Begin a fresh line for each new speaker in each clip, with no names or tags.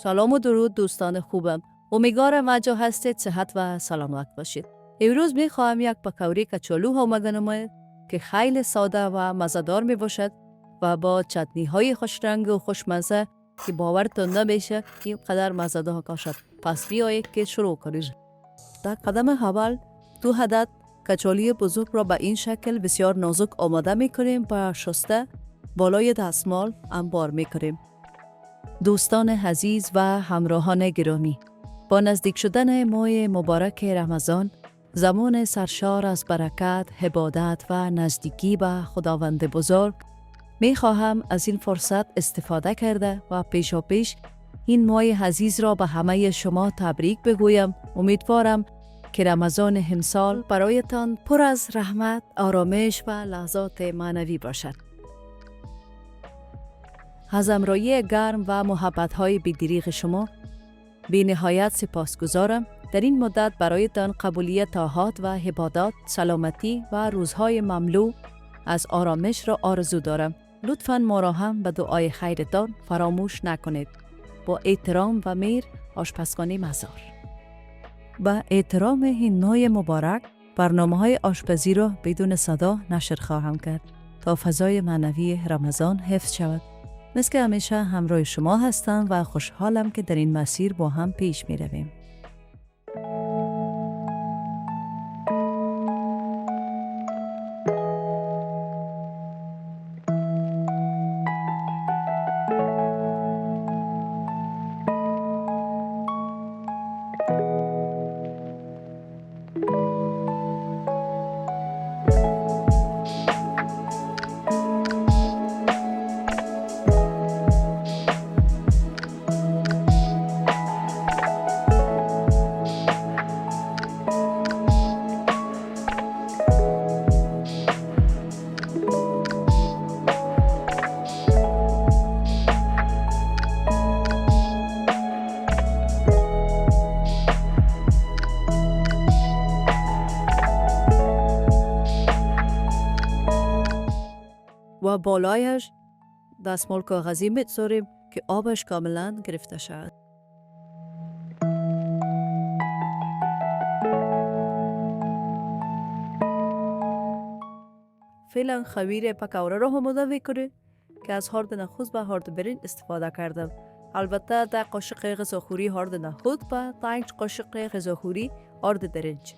سلام و درود دوستان خوبم. امیدوارم هر جا هستید صحت و سلامت باشید. امروز میخواهم یک پکوری کچالو آماده که خیلی ساده و مزه‌دار می باشد و با چتنی های خوش رنگ و خوشمزه که باورتون نمیشه اینقدر مزه‌دار باشد. پس بیایید که شروع کنیم. در قدم اول 2 عدد کچالی بزرگ را به این شکل بسیار نازک آماده میکنیم و شسته بالای دستمال انبار میکنیم. دوستان عزیز و همراهان گرامی، با نزدیک شدن ماه مبارک رمضان، زمان سرشار از برکت، عبادت و نزدیکی به خداوند بزرگ، می خواهم از این فرصت استفاده کرده و پیش این ماه عزیز را به همه شما تبریک بگویم. امیدوارم که رمضان امسال برایتان پر از رحمت، آرامش و لحظات معنوی باشد. از همراهی گرم و محبت‌های بی‌دریغ شما بی نهایت سپاسگزارم. در این مدت برایتان قبولیت طاعات و عبادات، سلامتی و روزهای مملو از آرامش را آرزو دارم. لطفاً ما را هم به دعای خیرتان فراموش نکنید. با احترام و مهر، آشپزخانه مزار. با احترام این نوع مبارک، برنامه‌های آشپزی را بدون صدا نشر خواهم کرد تا فضای معنوی رمضان حفظ شود. مثل که همیشه همراه شما هستم و خوشحالم که در این مسیر با هم پیش می رویم. و بالایش دستمال کاغذی می‌گذاریم که آبش کاملا گرفته شود. فعلا خمیر پکوره را آماده می‌کنیم که از هارد نخود و هارد برنج استفاده کردم. البته 10 قاشق غذاخوری هارد نخود و 5 قاشق غذاخوری هارد برنج.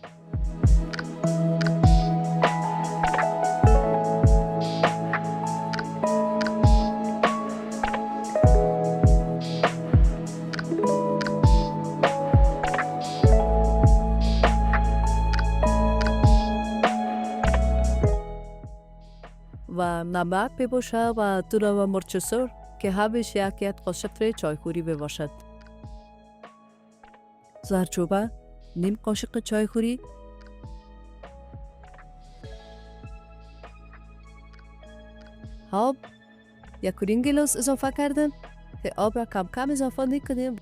و نمک بباشد و دو نوع مرچ سرخ که همش یک قاشق چایخوری بباشد. زردچوبه نیم قاشق چایخوری، آب 1 گیلاس اضافه کردم که آب را کم کم اضافه نکنیم.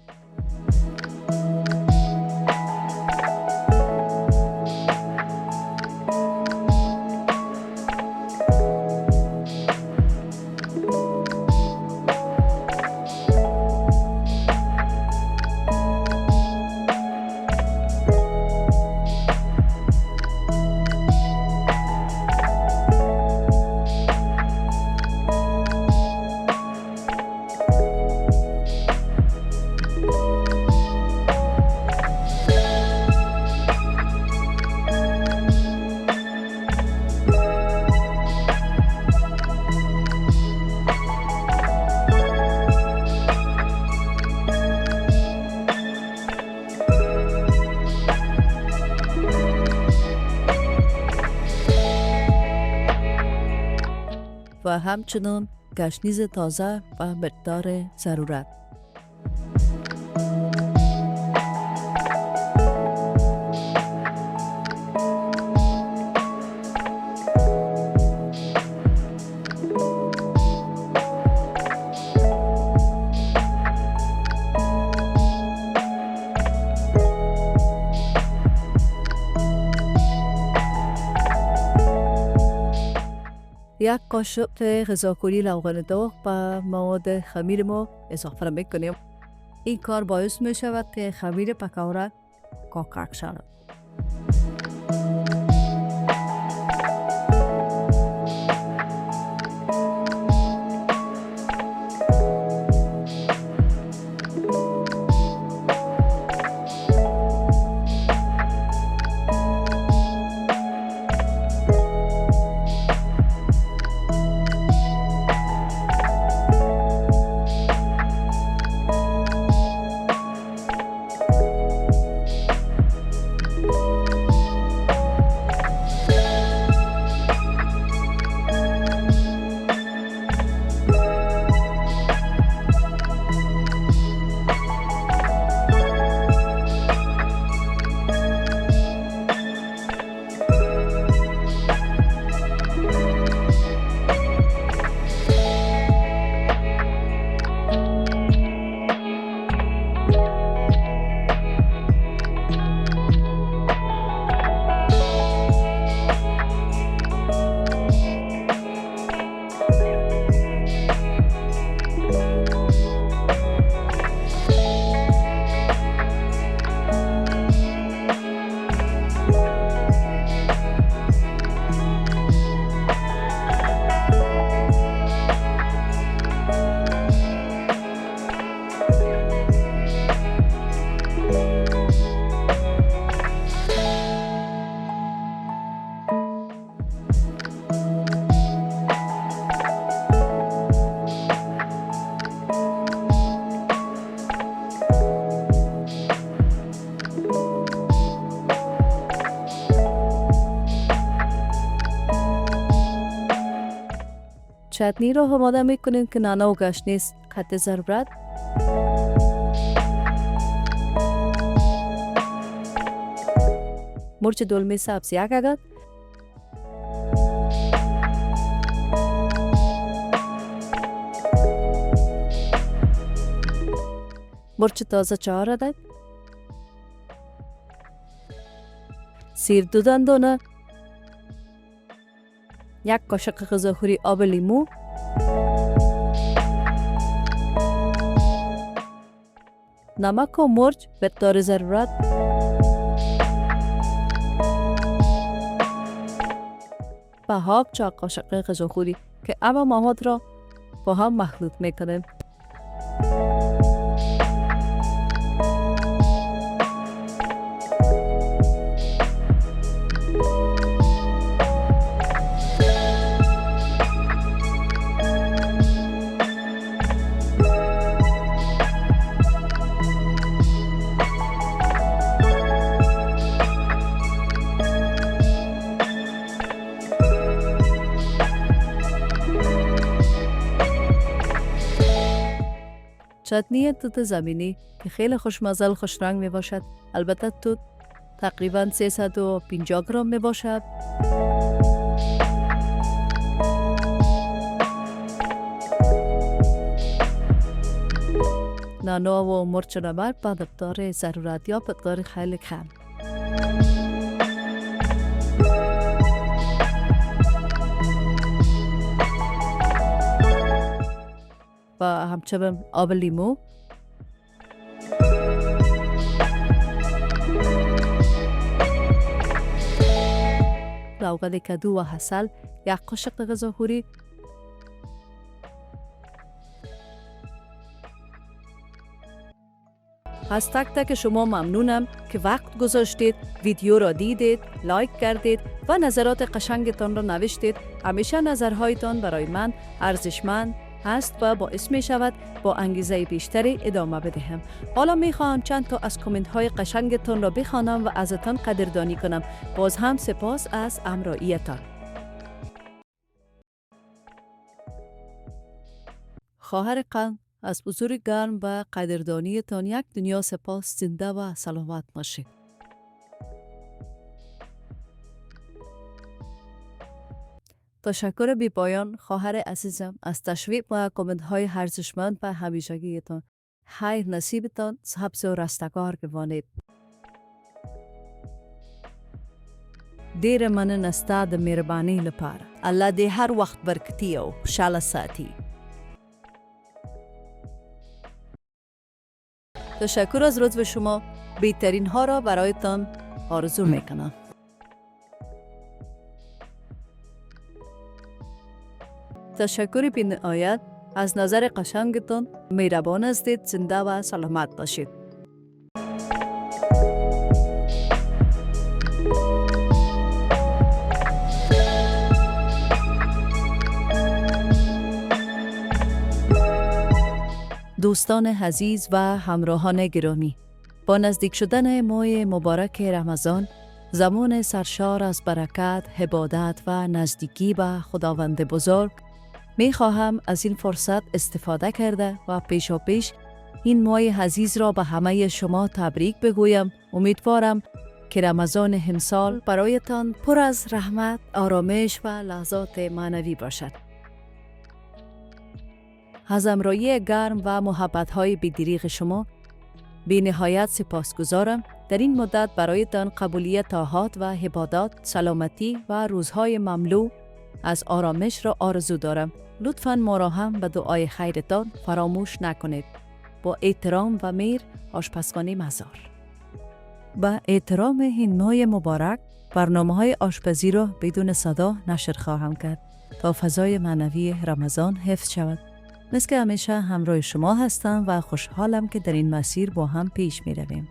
و همچنین گشنیز تازه و مقدار ضرورت. یک قاشق غذاخوری لوغان داغ به مواد خمیر ما اضافه میکنیم. این کار باعث می شود که خمیر پکوره کاکک شود. چتنی را آماده میکنیم که نانا و گشنیز قطع ضرورت مرچ دلمه سبز 1 عدد، مرچ تازه 4 عدد، سیر 2 دندانه، 1 قاشق غذاخوری آب لیمو، نمک و مرچ به مقدار ضرورت، و آب 4 قاشق غذاخوری که همه مواد را با هم مخلوط میکنیم. چتنی توت زمینی که خیلی خوشمزه و خوش رنگ می باشد. البته توت تقریبا 350 گرم می باشد. نانا و مرچ نمک به مقدار ضرورت یا مقدار خیلی کم. و همچنین آب لیمو، روغن کدو و عسل، 1 قاشق غذاخوری، از تک تک شما ممنونم که وقت گذاشتید، ویدیو را دیدید، لایک کردید و نظرات قشنگتان را نوشتید. همیشه نظرهایتان برای من ارزشمند هست و باعث می شود با انگیزه بیشتری ادامه بدهم. حالا می خواهم چند تا از کامنت های قشنگتان را بخوانم و ازتان قدردانی کنم. باز هم سپاس از همراهیتان. خواهر قلب، از حضور گرم و قدردانیتان یک دنیا سپاس. زنده و سلامت باشید. تشکر بی پایان خواهر عزیزم از تشویق و کامنت های ارزشمند و همیشگیتان. خیر نصیبتان سبز و رستگار گوانید. دیر من نستا د مهربانی لپاره. الله دې هر وخت برکتی او خوشاله ساتي. تشکر از لطف شما. بهترین ها را برایتان آرزو میکنم. تشکر بی نهایت از نظر قشنگتان. مهربان هستید. زنده و سلامت باشید. دوستان عزیز و همراهان گرامی، با نزدیک شدن ماه مبارک رمضان، زمان سرشار از برکت، عبادت و نزدیکی به خداوند بزرگ، می خواهم از این فرصت استفاده کرده و پیش این ماه عزیز را به همه شما تبریک بگویم. امیدوارم که رمضان امسال برایتان پر از رحمت، آرامش و لحظات معنوی باشد. از همراهی گرم و محبت‌های بی‌دریغ شما بی نهایت سپاسگزارم. در این مدت برایتان قبولیت طاعات و عبادات، سلامتی و روزهای مملو از آرامش را آرزو دارم. لطفاً ما را هم به دعای خیرتان فراموش نکنید. با احترام و مهر، آشپزخانه مزار. با احترام این ماه مبارک، برنامه‌های آشپزی را بدون صدا نشر خواهم کرد تا فضای معنوی رمضان حفظ شود. مثل که همیشه همراه شما هستم و خوشحالم که در این مسیر با هم پیش می رویم.